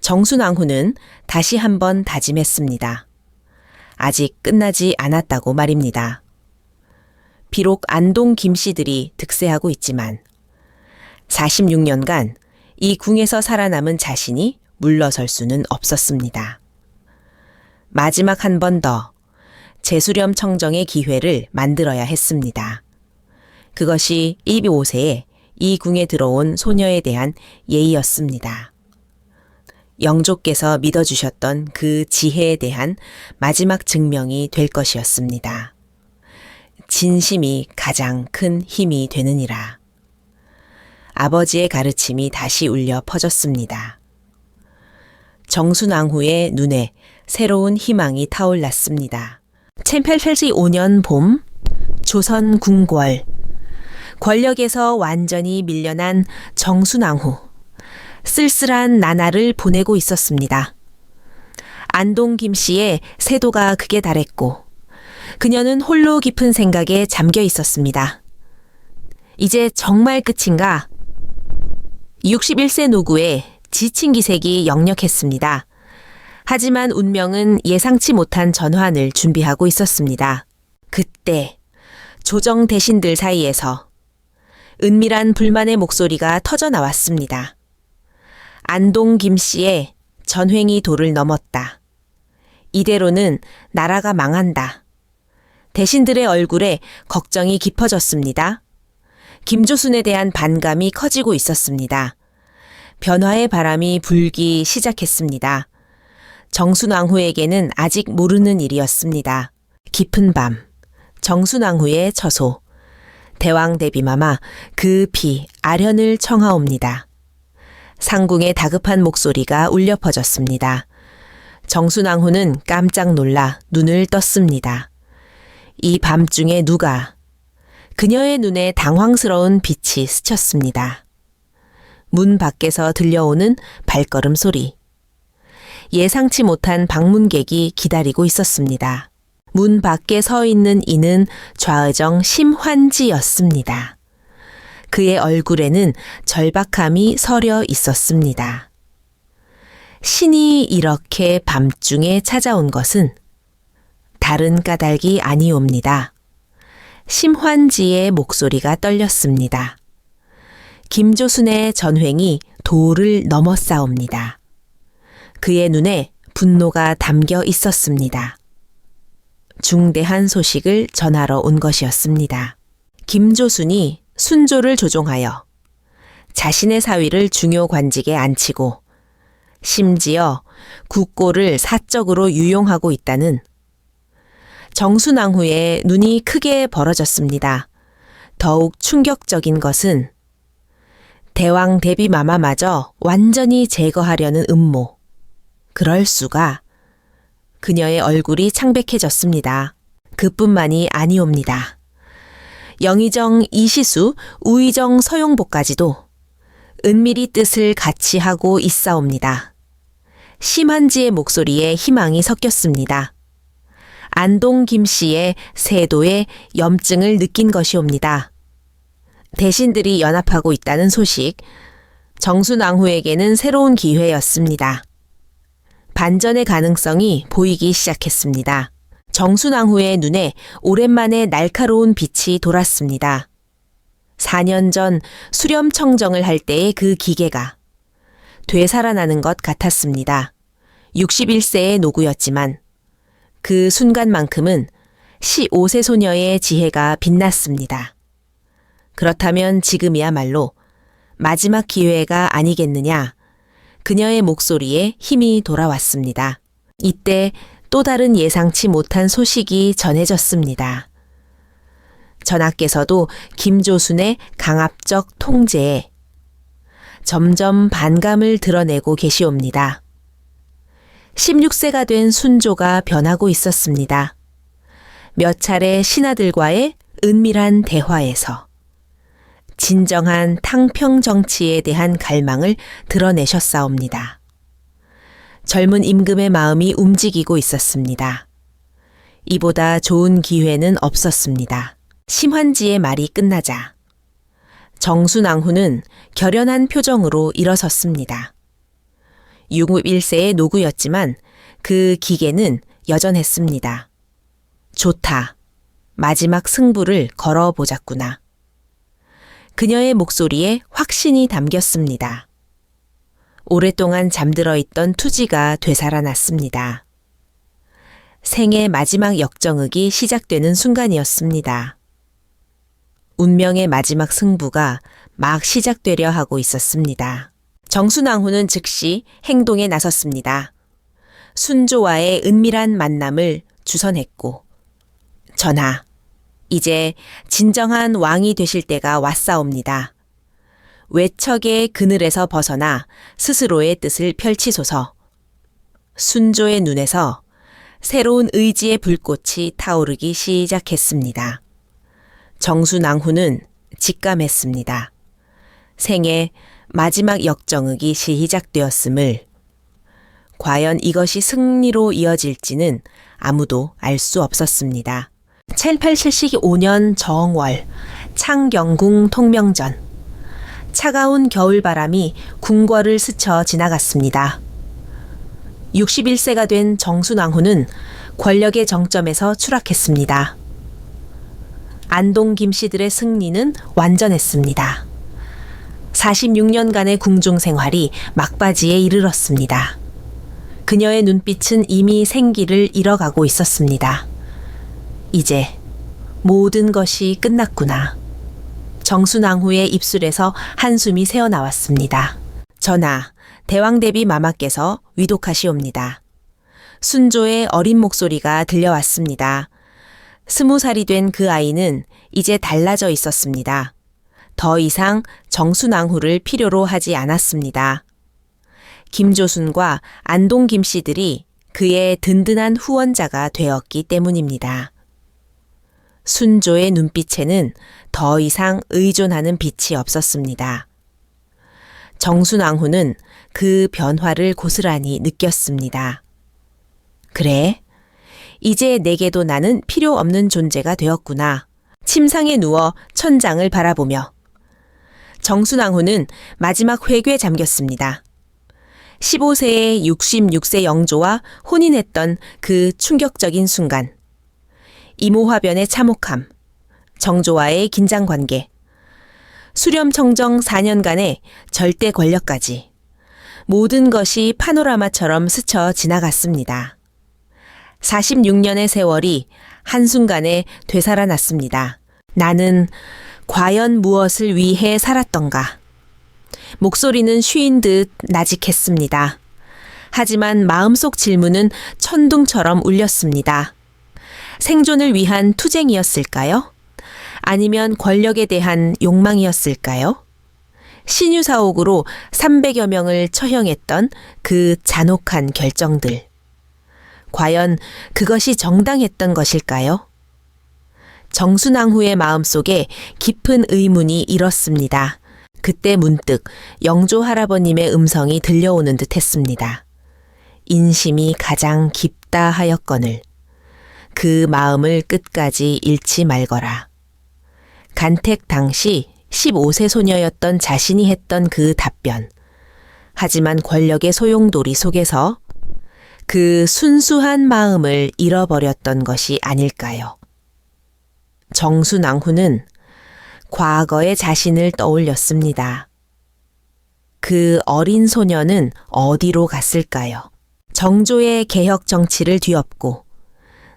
정순왕후는 다시 한번 다짐했습니다. 아직 끝나지 않았다고 말입니다. 비록 안동 김씨들이 득세하고 있지만 46년간 이 궁에서 살아남은 자신이 물러설 수는 없었습니다. 마지막 한 번 더 재수렴 청정의 기회를 만들어야 했습니다. 그것이 15세에 이 궁에 들어온 소녀에 대한 예의였습니다. 영조께서 믿어주셨던 그 지혜에 대한 마지막 증명이 될 것이었습니다. 진심이 가장 큰 힘이 되느니라. 아버지의 가르침이 다시 울려 퍼졌습니다. 정순왕후의 눈에 새로운 희망이 타올랐습니다. 1885년 봄, 조선 궁궐. 권력에서 완전히 밀려난 정순왕후. 쓸쓸한 나날을 보내고 있었습니다. 안동 김씨의 세도가 극에 달했고 그녀는 홀로 깊은 생각에 잠겨 있었습니다. 이제 정말 끝인가? 61세 노구에 지친 기색이 역력했습니다. 하지만 운명은 예상치 못한 전환을 준비하고 있었습니다. 그때 조정 대신들 사이에서 은밀한 불만의 목소리가 터져 나왔습니다. 안동 김씨의 전횡이 도를 넘었다. 이대로는 나라가 망한다. 대신들의 얼굴에 걱정이 깊어졌습니다. 김조순에 대한 반감이 커지고 있었습니다. 변화의 바람이 불기 시작했습니다. 정순왕후에게는 아직 모르는 일이었습니다. 깊은 밤, 정순왕후의 처소, 대왕 대비마마 급히 아련을 청하옵니다. 상궁의 다급한 목소리가 울려 퍼졌습니다. 정순왕후는 깜짝 놀라 눈을 떴습니다. 이 밤중에 누가? 그녀의 눈에 당황스러운 빛이 스쳤습니다. 문 밖에서 들려오는 발걸음 소리. 예상치 못한 방문객이 기다리고 있었습니다. 문 밖에 서 있는 이는 좌의정 심환지였습니다. 그의 얼굴에는 절박함이 서려 있었습니다. 신이 이렇게 밤중에 찾아온 것은 다른 까닭이 아니옵니다. 심환지의 목소리가 떨렸습니다. 김조순의 전횡이 도를 넘어싸옵니다. 그의 눈에 분노가 담겨 있었습니다. 중대한 소식을 전하러 온 것이었습니다. 김조순이 순조를 조종하여 자신의 사위를 중요 관직에 앉히고 심지어 국고를 사적으로 유용하고 있다는 정순왕후의 눈이 크게 벌어졌습니다. 더욱 충격적인 것은 대왕 대비마마마저 완전히 제거하려는 음모. 그럴 수가. 그녀의 얼굴이 창백해졌습니다. 그뿐만이 아니옵니다. 영의정 이시수, 우의정 서용복까지도 은밀히 뜻을 같이 하고 있사옵니다. 심한지의 목소리에 희망이 섞였습니다. 안동 김씨의 세도에 염증을 느낀 것이옵니다. 대신들이 연합하고 있다는 소식, 정순왕후에게는 새로운 기회였습니다. 반전의 가능성이 보이기 시작했습니다. 정순왕후의 눈에 오랜만에 날카로운 빛이 돌았습니다. 4년 전 수렴청정을 할 때의 그 기계가 되살아나는 것 같았습니다. 61세의 노구였지만 그 순간만큼은 15세 소녀의 지혜가 빛났습니다. 그렇다면 지금이야말로 마지막 기회가 아니겠느냐. 그녀의 목소리에 힘이 돌아왔습니다. 이때 또 다른 예상치 못한 소식이 전해졌습니다. 전하께서도 김조순의 강압적 통제에 점점 반감을 드러내고 계시옵니다. 16세가 된 순조가 변하고 있었습니다. 몇 차례 신하들과의 은밀한 대화에서 진정한 탕평 정치에 대한 갈망을 드러내셨사옵니다. 젊은 임금의 마음이 움직이고 있었습니다. 이보다 좋은 기회는 없었습니다. 심환지의 말이 끝나자 정순왕후는 결연한 표정으로 일어섰습니다. 61세의 노구였지만 그 기계는 여전했습니다. 좋다. 마지막 승부를 걸어보자꾸나. 그녀의 목소리에 확신이 담겼습니다. 오랫동안 잠들어 있던 투지가 되살아났습니다. 생의 마지막 역정극이 시작되는 순간이었습니다. 운명의 마지막 승부가 막 시작되려 하고 있었습니다. 정순왕후는 즉시 행동에 나섰습니다. 순조와의 은밀한 만남을 주선했고, 전하, 이제 진정한 왕이 되실 때가 왔사옵니다. 외척의 그늘에서 벗어나 스스로의 뜻을 펼치소서. 순조의 눈에서 새로운 의지의 불꽃이 타오르기 시작했습니다. 정순왕후는 직감했습니다. 생의 마지막 역정극이 시작되었음을. 과연 이것이 승리로 이어질지는 아무도 알 수 없었습니다. 1875년 정월, 창경궁 통명전. 차가운 겨울바람이 궁궐을 스쳐 지나갔습니다. 61세가 된 정순왕후는 권력의 정점에서 추락했습니다. 안동 김씨들의 승리는 완전했습니다. 46년간의 궁중 생활이 막바지에 이르렀습니다. 그녀의 눈빛은 이미 생기를 잃어가고 있었습니다. 이제 모든 것이 끝났구나. 정순왕후의 입술에서 한숨이 새어나왔습니다. 전하, 대왕대비 마마께서 위독하시옵니다. 순조의 어린 목소리가 들려왔습니다. 20살이 된 그 아이는 이제 달라져 있었습니다. 더 이상 정순왕후를 필요로 하지 않았습니다. 김조순과 안동 김씨들이 그의 든든한 후원자가 되었기 때문입니다. 순조의 눈빛에는 더 이상 의존하는 빛이 없었습니다. 정순왕후는 그 변화를 고스란히 느꼈습니다. 그래, 이제 내게도 나는 필요 없는 존재가 되었구나. 침상에 누워 천장을 바라보며 정순왕후는 마지막 회귀에 잠겼습니다. 15세의 66세 영조와 혼인했던 그 충격적인 순간, 이모화변의 참혹함, 정조와의 긴장관계, 수렴청정 4년간의 절대 권력까지 모든 것이 파노라마처럼 스쳐 지나갔습니다. 46년의 세월이 한순간에 되살아났습니다. 나는 과연 무엇을 위해 살았던가? 목소리는 쉬인 듯 나직했습니다. 하지만 마음속 질문은 천둥처럼 울렸습니다. 생존을 위한 투쟁이었을까요? 아니면 권력에 대한 욕망이었을까요? 신유사옥으로 300여 명을 처형했던 그 잔혹한 결정들. 과연 그것이 정당했던 것일까요? 정순왕후의 마음속에 깊은 의문이 일었습니다. 그때 문득 영조 할아버님의 음성이 들려오는 듯 했습니다. 인심이 가장 깊다 하였거늘 그 마음을 끝까지 잃지 말거라. 간택 당시 15세 소녀였던 자신이 했던 그 답변. 하지만 권력의 소용돌이 속에서 그 순수한 마음을 잃어버렸던 것이 아닐까요? 정순왕후는 과거의 자신을 떠올렸습니다. 그 어린 소녀는 어디로 갔을까요? 정조의 개혁 정치를 뒤엎고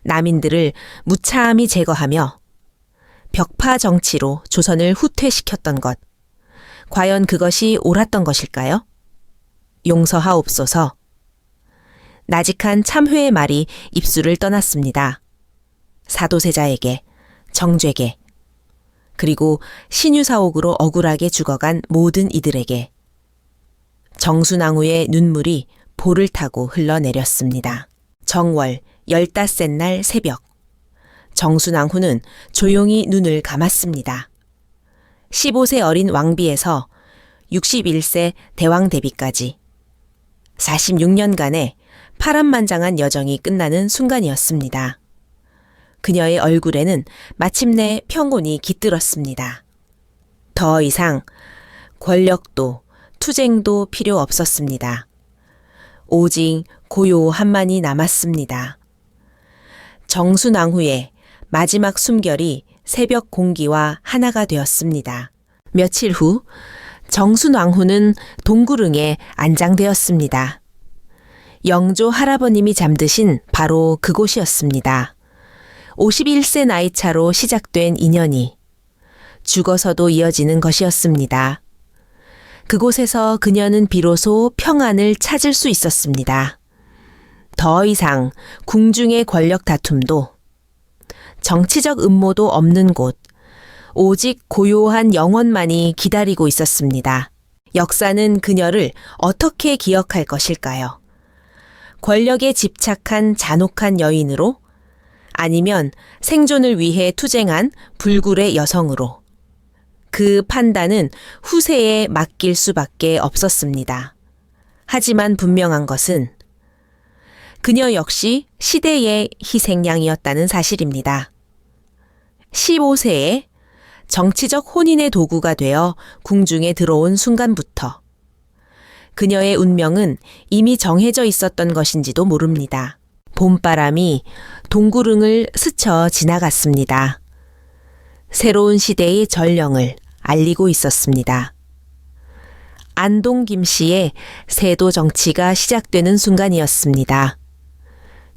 남인들을 무참히 제거하며 벽파 정치로 조선을 후퇴시켰던 것. 과연 그것이 옳았던 것일까요? 용서하옵소서. 나직한 참회의 말이 입술을 떠났습니다. 사도세자에게, 정죄에게, 그리고 신유사옥으로 억울하게 죽어간 모든 이들에게 정순왕후의 눈물이 볼을 타고 흘러내렸습니다. 정월 15셋 날 새벽, 정순왕후는 조용히 눈을 감았습니다. 15세 어린 왕비에서 61세 대왕 대비까지 46년간의 파란만장한 여정이 끝나는 순간이었습니다. 그녀의 얼굴에는 마침내 평온이 깃들었습니다. 더 이상 권력도 투쟁도 필요 없었습니다. 오직 고요함만이 남았습니다. 정순왕후의 마지막 숨결이 새벽 공기와 하나가 되었습니다. 며칠 후 정순왕후는 동구릉에 안장되었습니다. 영조 할아버님이 잠드신 바로 그곳이었습니다. 51세 나이 차로 시작된 인연이 죽어서도 이어지는 것이었습니다. 그곳에서 그녀는 비로소 평안을 찾을 수 있었습니다. 더 이상 궁중의 권력 다툼도 정치적 음모도 없는 곳, 오직 고요한 영혼만이 기다리고 있었습니다. 역사는 그녀를 어떻게 기억할 것일까요? 권력에 집착한 잔혹한 여인으로? 아니면 생존을 위해 투쟁한 불굴의 여성으로? 그 판단은 후세에 맡길 수밖에 없었습니다. 하지만 분명한 것은 그녀 역시 시대의 희생양이었다는 사실입니다. 15세에 정치적 혼인의 도구가 되어 궁중에 들어온 순간부터 그녀의 운명은 이미 정해져 있었던 것인지도 모릅니다. 봄바람이 동구릉을 스쳐 지나갔습니다. 새로운 시대의 전령을 알리고 있었습니다. 안동 김씨의 세도 정치가 시작되는 순간이었습니다.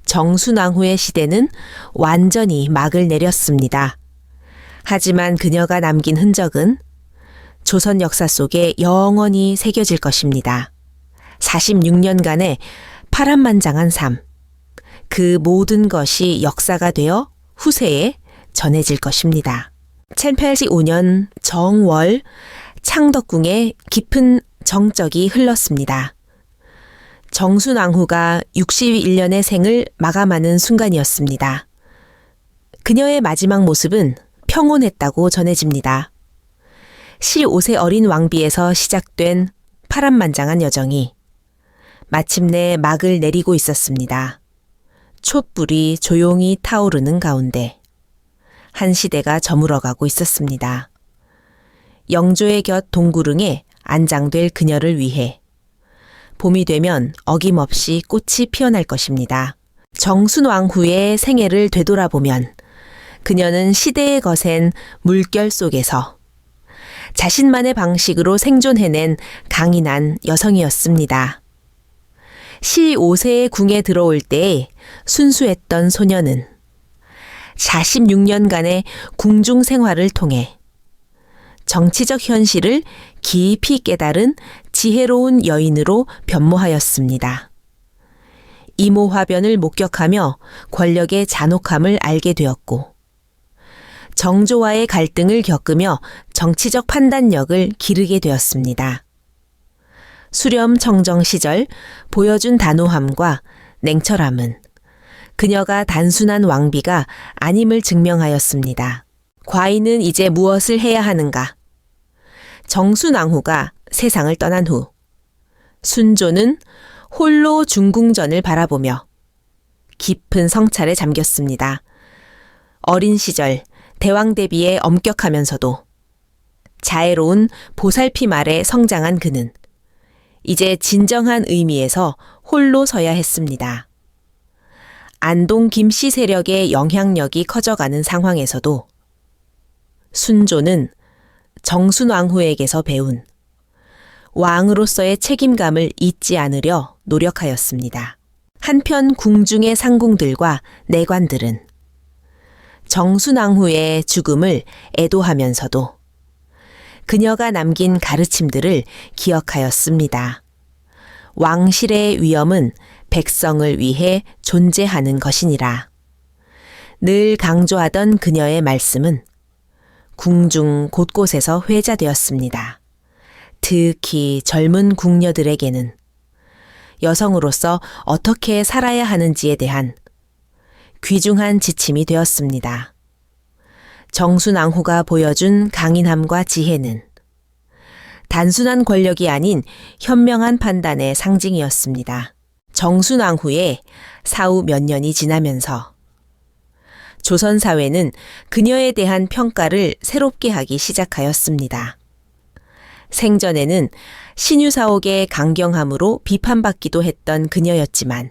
정순왕후의 시대는 완전히 막을 내렸습니다. 하지만 그녀가 남긴 흔적은 조선 역사 속에 영원히 새겨질 것입니다. 46년간의 파란만장한 삶, 그 모든 것이 역사가 되어 후세에 전해질 것입니다. 1085년 정월 창덕궁에 깊은 정적이 흘렀습니다. 정순왕후가 61년의 생을 마감하는 순간이었습니다. 그녀의 마지막 모습은 평온했다고 전해집니다. 15세 어린 왕비에서 시작된 파란만장한 여정이 마침내 막을 내리고 있었습니다. 촛불이 조용히 타오르는 가운데 한 시대가 저물어가고 있었습니다. 영조의 곁 동구릉에 안장될 그녀를 위해 봄이 되면 어김없이 꽃이 피어날 것입니다. 정순왕후의 생애를 되돌아보면 그녀는 시대에 거센 물결 속에서 자신만의 방식으로 생존해낸 강인한 여성이었습니다. 15세의 궁에 들어올 때 순수했던 소녀는 46년간의 궁중 생활을 통해 정치적 현실을 깊이 깨달은 지혜로운 여인으로 변모하였습니다. 이모화변을 목격하며 권력의 잔혹함을 알게 되었고 정조와의 갈등을 겪으며 정치적 판단력을 기르게 되었습니다. 수렴 청정 시절 보여준 단호함과 냉철함은 그녀가 단순한 왕비가 아님을 증명하였습니다. 과인은 이제 무엇을 해야 하는가? 정순왕후가 세상을 떠난 후 순조는 홀로 중궁전을 바라보며 깊은 성찰에 잠겼습니다. 어린 시절 대왕 대비에 엄격하면서도 자애로운 보살핌 아래 성장한 그는 이제 진정한 의미에서 홀로 서야 했습니다. 안동 김씨 세력의 영향력이 커져가는 상황에서도 순조는 정순왕후에게서 배운 왕으로서의 책임감을 잊지 않으려 노력하였습니다. 한편 궁중의 상궁들과 내관들은 정순왕후의 죽음을 애도하면서도 그녀가 남긴 가르침들을 기억하였습니다. 왕실의 위엄은 백성을 위해 존재하는 것이니라. 늘 강조하던 그녀의 말씀은 궁중 곳곳에서 회자되었습니다. 특히 젊은 궁녀들에게는 여성으로서 어떻게 살아야 하는지에 대한 귀중한 지침이 되었습니다. 정순왕후가 보여준 강인함과 지혜는 단순한 권력이 아닌 현명한 판단의 상징이었습니다. 정순왕후의 사후 몇 년이 지나면서 조선 사회는 그녀에 대한 평가를 새롭게 하기 시작하였습니다. 생전에는 신유사옥의 강경함으로 비판받기도 했던 그녀였지만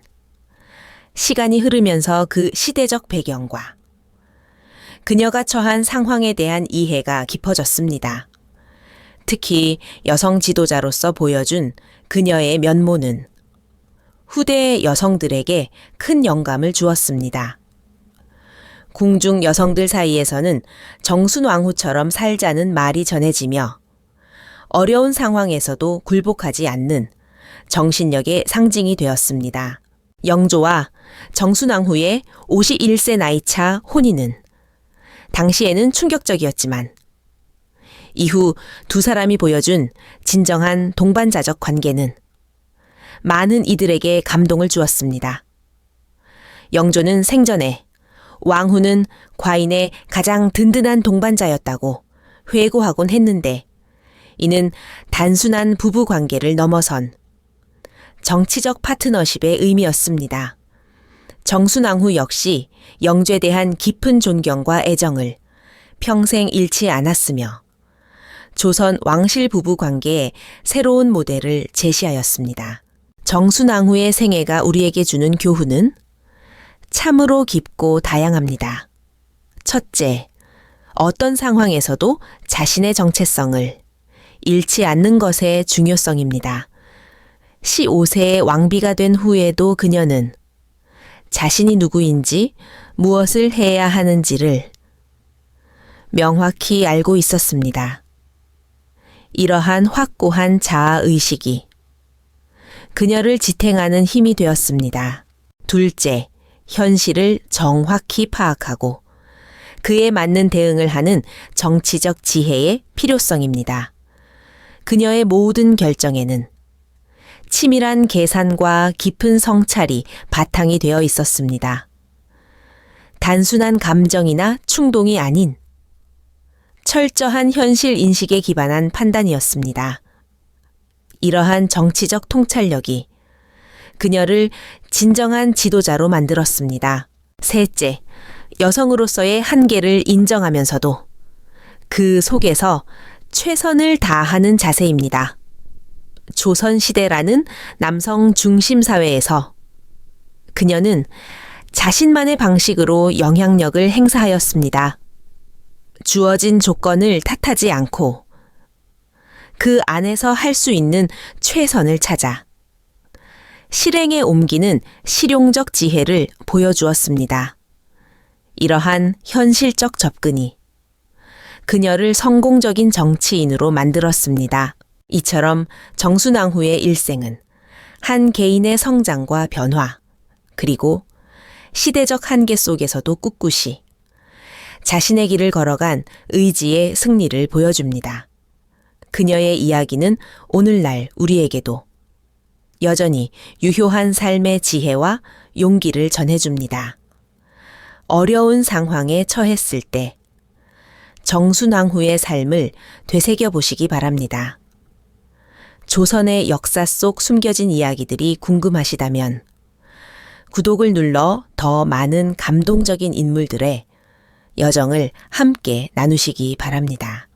시간이 흐르면서 그 시대적 배경과 그녀가 처한 상황에 대한 이해가 깊어졌습니다. 특히 여성 지도자로서 보여준 그녀의 면모는 후대 여성들에게 큰 영감을 주었습니다. 궁중 여성들 사이에서는 정순왕후처럼 살자는 말이 전해지며 어려운 상황에서도 굴복하지 않는 정신력의 상징이 되었습니다. 영조와 정순왕후의 51세 나이차 혼인은 당시에는 충격적이었지만 이후 두 사람이 보여준 진정한 동반자적 관계는 많은 이들에게 감동을 주었습니다. 영조는 생전에 왕후는 과인의 가장 든든한 동반자였다고 회고하곤 했는데 이는 단순한 부부 관계를 넘어선 정치적 파트너십의 의미였습니다. 정순왕후 역시 영조에 대한 깊은 존경과 애정을 평생 잃지 않았으며 조선 왕실 부부 관계의 새로운 모델을 제시하였습니다. 정순왕후의 생애가 우리에게 주는 교훈은 참으로 깊고 다양합니다. 첫째, 어떤 상황에서도 자신의 정체성을 잃지 않는 것의 중요성입니다. 15세의 왕비가 된 후에도 그녀는 자신이 누구인지 무엇을 해야 하는지를 명확히 알고 있었습니다. 이러한 확고한 자아의식이 그녀를 지탱하는 힘이 되었습니다. 둘째, 현실을 정확히 파악하고 그에 맞는 대응을 하는 정치적 지혜의 필요성입니다. 그녀의 모든 결정에는 치밀한 계산과 깊은 성찰이 바탕이 되어 있었습니다. 단순한 감정이나 충동이 아닌 철저한 현실 인식에 기반한 판단이었습니다. 이러한 정치적 통찰력이 그녀를 진정한 지도자로 만들었습니다. 셋째, 여성으로서의 한계를 인정하면서도 그 속에서 최선을 다하는 자세입니다. 조선시대라는 남성 중심 사회에서 그녀는 자신만의 방식으로 영향력을 행사하였습니다. 주어진 조건을 탓하지 않고 그 안에서 할 수 있는 최선을 찾아 실행에 옮기는 실용적 지혜를 보여주었습니다. 이러한 현실적 접근이 그녀를 성공적인 정치인으로 만들었습니다. 이처럼 정순왕후의 일생은 한 개인의 성장과 변화, 그리고 시대적 한계 속에서도 꿋꿋이 자신의 길을 걸어간 의지의 승리를 보여줍니다. 그녀의 이야기는 오늘날 우리에게도 여전히 유효한 삶의 지혜와 용기를 전해줍니다. 어려운 상황에 처했을 때 정순왕후의 삶을 되새겨 보시기 바랍니다. 조선의 역사 속 숨겨진 이야기들이 궁금하시다면 구독을 눌러 더 많은 감동적인 인물들의 여정을 함께 나누시기 바랍니다.